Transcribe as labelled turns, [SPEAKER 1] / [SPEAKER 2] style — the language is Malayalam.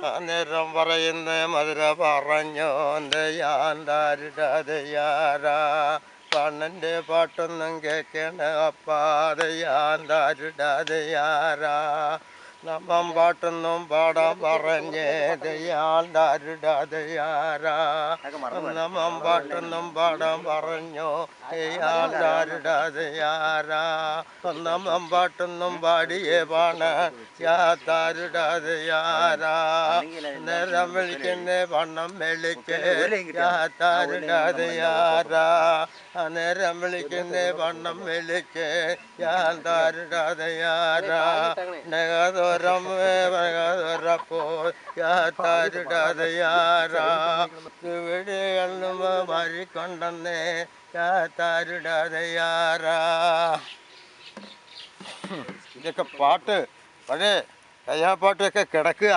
[SPEAKER 1] അന്നേരം പറയുന്ന മധുര പറഞ്ഞോൻ്റെ യാന്താരുടതയാരാ കണ്ണൻ്റെ പാട്ടൊന്നും കേൾക്കണ അപ്പാതയാന്താരുടതയാരാ നമ്മം പാട്ടൊന്നും പാടാൻ പറഞ്ഞേതയാന്താരുടതയാരാ നമ്മം പാട്ടൊന്നും പാടാൻ പറഞ്ഞോ യാന്താരുടതയാരാ നമ്മം പാട്ടൊന്നും പാടിയേ പാണ യാത്താരുടതയാരാ നേരം വിളിക്കുന്നേ വണ്ണം വിളിക്കേ യാത്താരുടതയാരാ നേരം വിളിക്കുന്നേ വണ്ണം വിളിക്കേ യാന്താരുടതയാരാ നഗതോരപ്പോ യാത്താരുടതയാരാ വിടികളും മരിക്കൊണ്ടെന്നേ യാത്താരുടതയാരാ. ഇതൊക്കെ പാട്ട് പഴയ കയ്യാപ്പാട്ടൊക്കെ കിടക്കുക.